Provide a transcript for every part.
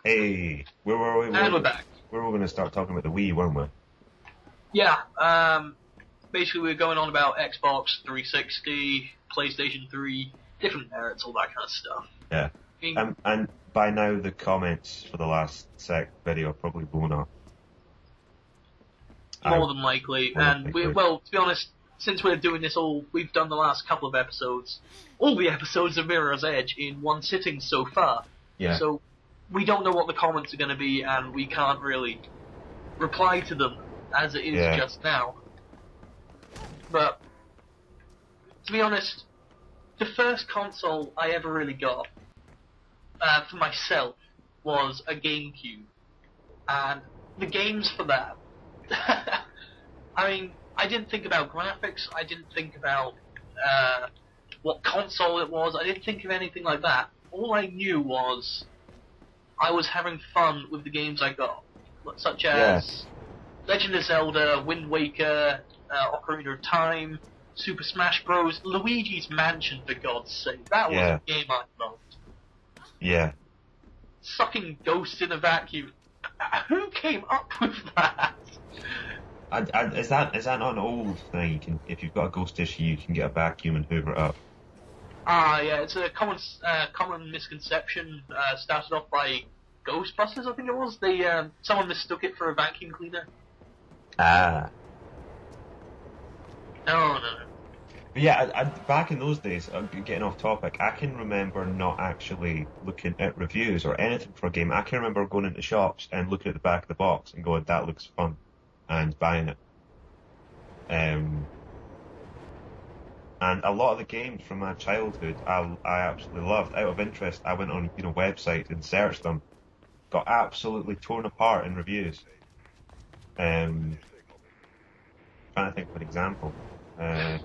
Hey, where were we? And we're back. We were going to start talking about the Wii, weren't we? Yeah, basically we're going on about Xbox 360, PlayStation 3, different merits, all that kind of stuff. Yeah. I mean, And by now the comments for the last video are probably blown up. more than likely. And to be honest, since we're doing this we've done the last couple of episodes, all the episodes of Mirror's Edge in one sitting so far. Yeah. So we don't know what the comments are going to be, and we can't really reply to them as it is just now. But to be honest, the first console I ever really got for myself was a GameCube, and the games for that. I mean, I didn't think about graphics. I didn't think about what console it was. I didn't think of anything like that. All I knew was I was having fun with the games I got, such as Legend of Zelda, Wind Waker, Ocarina of Time, Super Smash Bros., Luigi's Mansion, for God's sake. That was a game I loved. Yeah. Sucking ghosts in a vacuum. Who came up with that? Is that not an old thing? You can, if you've got a ghost issue, you can get a vacuum and hoover it up. Yeah, it's a common misconception. Started off by Ghostbusters, I think it was. Someone mistook it for a vacuum cleaner. Ah. No. But yeah, back in those days, getting off topic, I can remember not actually looking at reviews or anything for a game. I can remember going into shops and looking at the back of the box and going, that looks fun, and buying it. And a lot of the games from my childhood, I absolutely loved. Out of interest, I went on websites and searched them, got absolutely torn apart in reviews. Trying to think of an example. Can't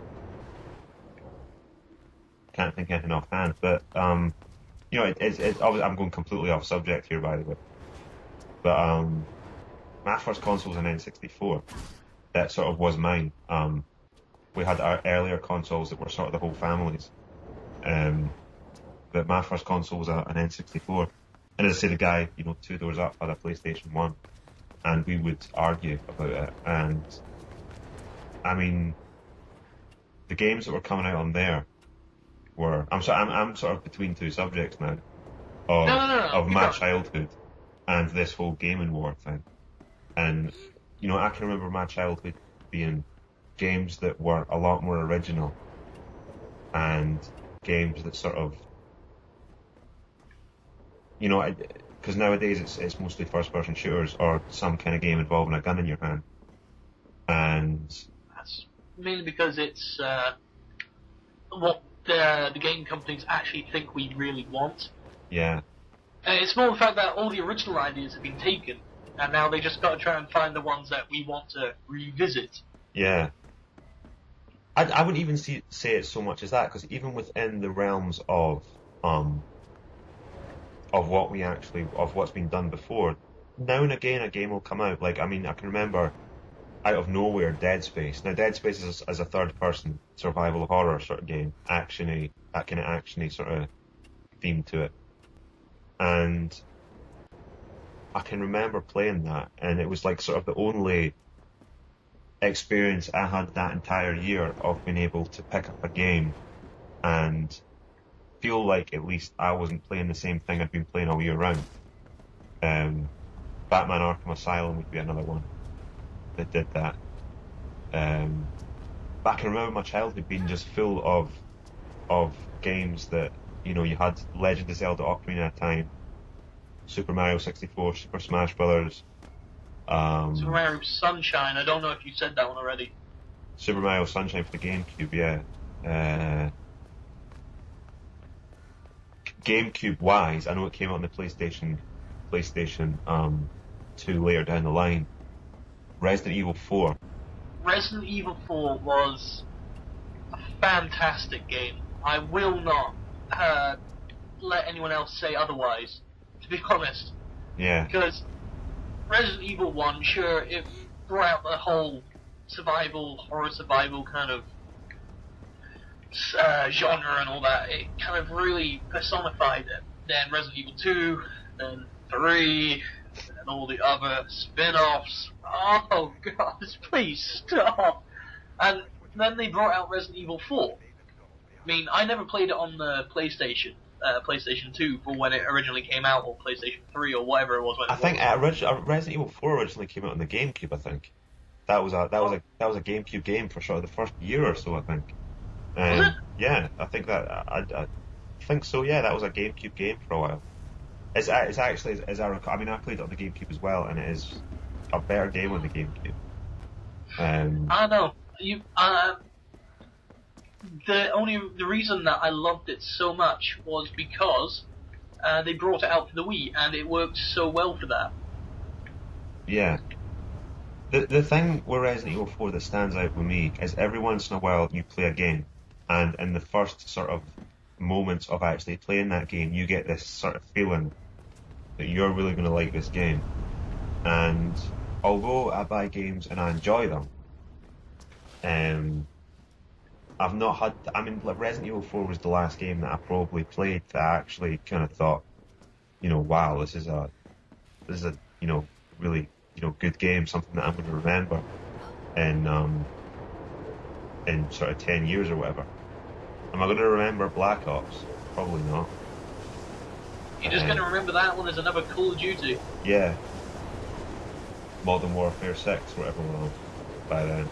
think of anything offhand, but it's obviously, I'm going completely off subject here, by the way. But my first console was an N64. That sort of was mine. We had our earlier consoles that were sort of the whole families. But my first console was an N64. And as I say, the guy, 2 doors up had a PlayStation 1. And we would argue about it. And, I mean, the games that were coming out on there were... I'm sort of between two subjects now. Of my childhood and this whole gaming war thing. And, I can remember my childhood being games that were a lot more original, and games that sort of, because nowadays it's mostly first-person shooters or some kind of game involving a gun in your hand, and that's mainly because it's what the game companies actually think we really want. Yeah. It's more the fact that all the original ideas have been taken, and now they just got to try and find the ones that we want to revisit. Yeah. I wouldn't even say it so much as that, because even within the realms of what's been done before, now and again a game will come out. Like, I mean, I can remember out of nowhere Dead Space. Now, Dead Space is a third-person survival horror sort of game, that kind of actiony sort of theme to it, and I can remember playing that, and it was like sort of the only experience I had that entire year of being able to pick up a game and feel like at least I wasn't playing the same thing I'd been playing all year round. Batman Arkham Asylum would be another one that did that. But I can remember my childhood being just full of games that, you had Legend of Zelda, Ocarina of Time, Super Mario 64, Super Smash Brothers, Super Mario Sunshine, I don't know if you said that one already. Super Mario Sunshine for the GameCube, yeah. GameCube-wise, I know it came out on the PlayStation 2 later down the line. Resident Evil 4. Resident Evil 4 was a fantastic game. I will not let anyone else say otherwise, to be honest. Yeah. Because Resident Evil 1, sure, it brought out the whole horror survival kind of genre and all that. It kind of really personified it. Then Resident Evil 2, then 3, and all the other spin-offs. Oh gosh, please stop. And then they brought out Resident Evil 4. I mean, I never played it on the PlayStation 2 for when it originally came out, or PlayStation 3, or whatever it was when I it think was. Resident Evil 4 originally came out on the GameCube. I think that was a GameCube game for sort of the first year or so. I think. Was it? Yeah, I think that I think so. Yeah, that was a GameCube game for a while. It's actually as I recall. I mean, I played it on the GameCube as well, and it is a better game on the GameCube. I don't know. The reason that I loved it so much was because they brought it out for the Wii, and it worked so well for that. Yeah. The thing with Resident Evil 4 that stands out with me is every once in a while you play a game, and in the first sort of moments of actually playing that game, you get this sort of feeling that you're really going to like this game. And although I buy games and I enjoy them, I've not had. I mean, like Resident Evil 4 was the last game that I probably played that I actually kind of thought, wow, this is a really good game, something that I'm going to remember in sort of 10 years or whatever. Am I going to remember Black Ops? Probably not. You're just going to remember that one as another Call of Duty. Yeah. Modern Warfare 6, whatever we're on by then.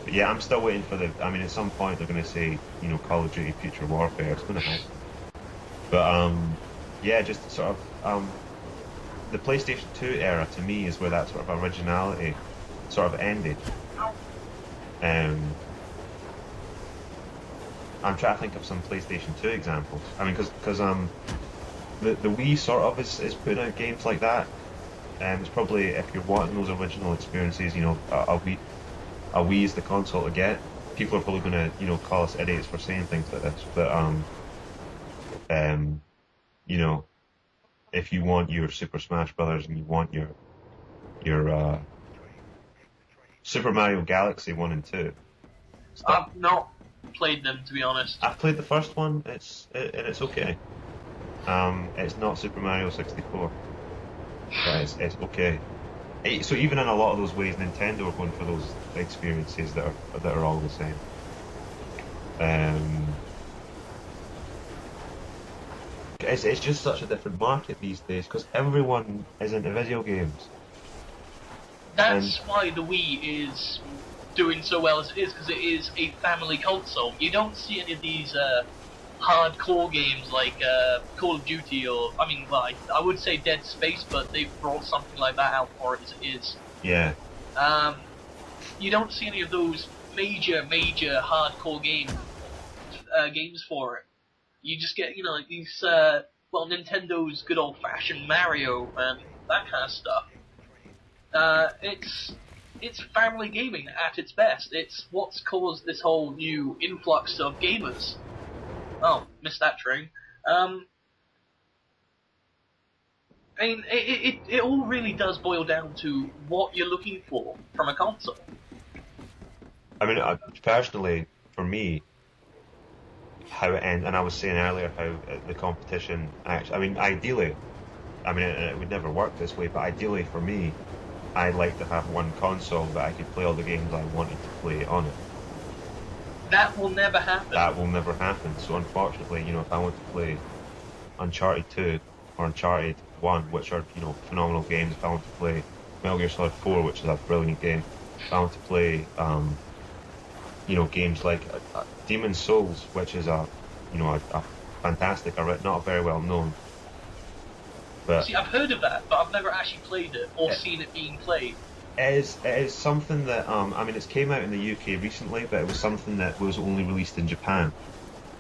But yeah, I'm still waiting for I mean, at some point they're going to say, Call of Duty Future Warfare. It's going to happen. But yeah, just sort of the PlayStation 2 era to me is where that sort of originality sort of ended. I'm trying to think of some PlayStation 2 examples. I mean, because the Wii sort of is putting out games like that. It's probably, if you're wanting those original experiences, a Wii is the console to get. People are probably going to call us idiots for saying things like this, but if you want your Super Smash Brothers and you want your Super Mario Galaxy 1 and 2. I've not played them, to be honest. I've played the first one. It's okay. It's not Super Mario 64, but it's okay. So even in a lot of those ways, Nintendo are going for those experiences that are all the same. It's just such a different market these days because everyone is into video games. That's why the Wii is doing so well as it is, because it is a family console. You don't see any of these hardcore games like Call of Duty or, I would say Dead Space, but they've brought something like that out for it as it is. Yeah. You don't see any of those major hardcore games for it. You just get, like these, Nintendo's good old-fashioned Mario and that kind of stuff. It's family gaming at its best. It's what's caused this whole new influx of gamers. Oh, missed that train. It all really does boil down to what you're looking for from a console. I mean, personally, for me, how it ends, and I was saying earlier how the competition actually, ideally, it would never work this way, but ideally for me, I'd like to have one console that I could play all the games I wanted to play on it. That will never happen. That will never happen. So unfortunately, if I want to play Uncharted 2 or Uncharted 1, which are, phenomenal games, if I want to play Metal Gear Solid 4, which is a brilliant game, if I want to play, games like Demon's Souls, which is a fantastic, not very well known. But see, I've heard of that, but I've never actually played it or seen it being played. It is something that it's came out in the UK recently, but it was something that was only released in Japan,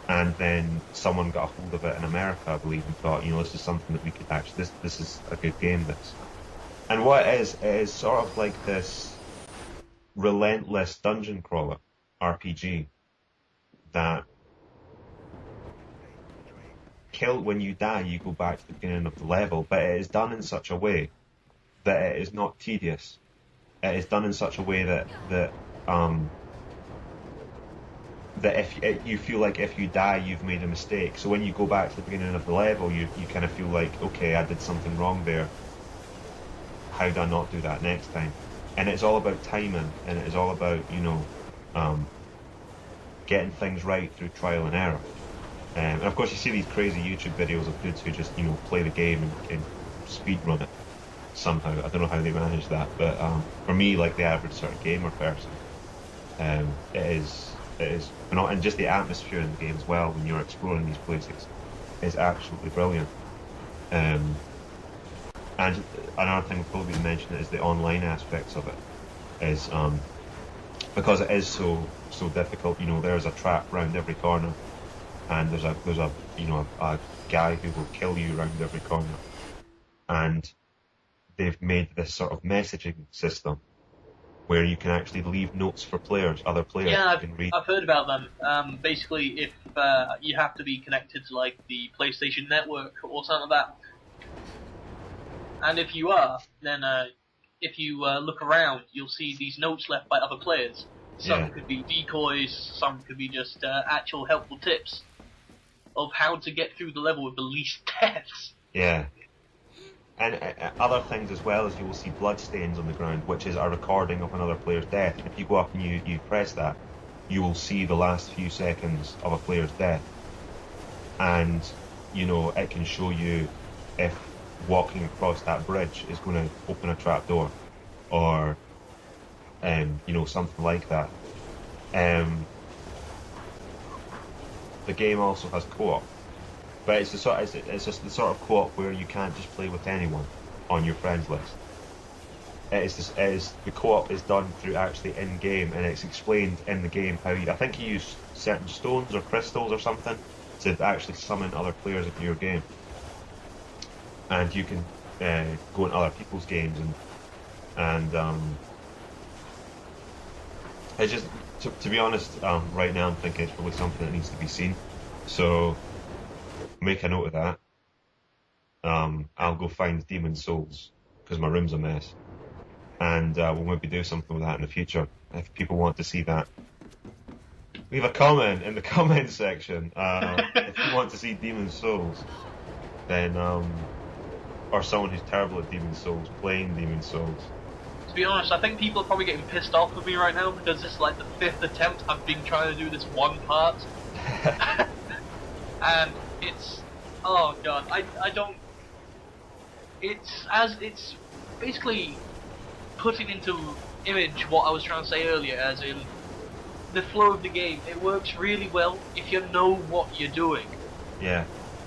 and then someone got a hold of it in America, I believe, and thought, this is something that we could actually, this is a good game. This, and what it is sort of like this relentless dungeon crawler RPG that when you die, you go back to the beginning of the level, but it is done in such a way that it is not tedious. It is done in such a way that that if you feel like if you die, you've made a mistake. So when you go back to the beginning of the level, you kind of feel like, okay, I did something wrong there. How do I not do that next time? And it's all about timing, and it is all about, getting things right through trial and error. And of course, you see these crazy YouTube videos of dudes who just, play the game and speed run it somehow. I don't know how they manage that, but for me, like the average sort of gamer person, it is not, and just the atmosphere in the game as well when you're exploring these places is absolutely brilliant. And another thing we'll probably mention is the online aspects of it is because it is so difficult. There's a trap round every corner, and there's a guy who will kill you round every corner, and they've made this sort of messaging system where you can actually leave notes for other players Yeah, can read. I've heard about them. Basically, if you have to be connected to like the PlayStation Network or something like that, and if you are, then if you look around, you'll see these notes left by other players. Some could be decoys, some could be just actual helpful tips of how to get through the level with the least deaths. Yeah. And other things as well, as you will see bloodstains on the ground, which is a recording of another player's death. And if you go up and you press that, you will see the last few seconds of a player's death. And, it can show you if walking across that bridge is going to open a trapdoor, or, something like that. The game also has co-op. But it's just the sort of co-op where you can't just play with anyone on your friends list. The co-op is done through actually in game, and it's explained in the game how I think you use certain stones or crystals or something to actually summon other players into your game, and you can go into other people's games and it's just to be honest, right now I'm thinking it's probably something that needs to be seen. So. Make a note of that. I'll go find Demon Souls because my room's a mess, and we'll maybe do something with that in the future if people want to see that. Leave a comment in the comment section if you want to see Demon Souls, then or someone who's terrible at Demon Souls playing Demon Souls. To be honest, I think people are probably getting pissed off with me right now because this is like the 5th attempt I've been trying to do this one part. And it's, oh god, I don't, it's basically putting into image what I was trying to say earlier, as in, the flow of the game, it works really well if you know what you're doing. Yeah.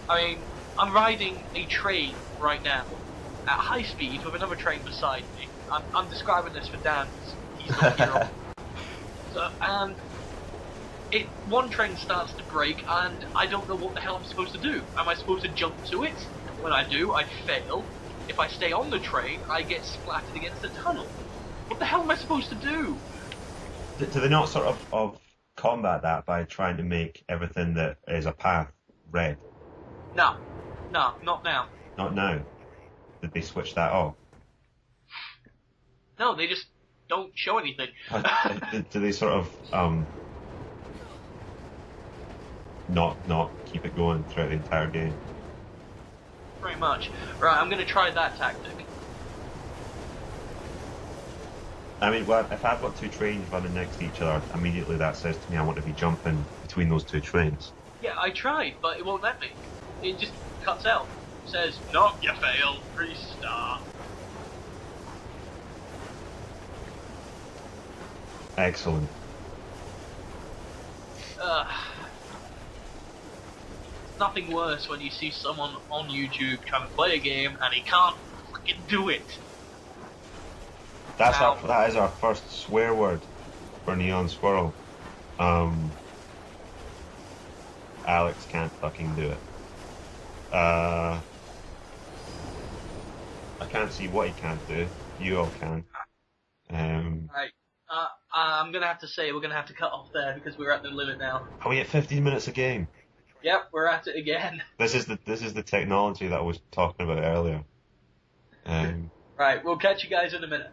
I mean, I'm riding a train right now, at high speed with another train beside me. I'm describing this for Dan, he's not here. So, and one train starts to break, and I don't know what the hell I'm supposed to do. Am I supposed to jump to it? When I do, I fail. If I stay on the train, I get splattered against the tunnel. What the hell am I supposed to do? Do they not sort of combat that by trying to make everything that is a path red? No, not now. Not now? Did they switch that off? No, they just don't show anything. Do they sort of not keep it going throughout the entire game? Pretty much. Right, I'm gonna try that tactic. I mean, well, if I've got two trains running next to each other, immediately that says to me I want to be jumping between those two trains. Yeah, I tried, but it won't let me. It just cuts out. It says, nope, you failed. Restart. Excellent. Nothing worse when you see someone on YouTube trying to play a game and he can't fucking do it. That is our first swear word for Neon Squirrel. Alex can't fucking do it. I can't see what he can't do. You all can. Right. I'm gonna have to say we're gonna have to cut off there because we're at the limit now. Are we at 15 minutes a game? Yep, we're at it again. This is the technology that I was talking about earlier. Right, we'll catch you guys in a minute.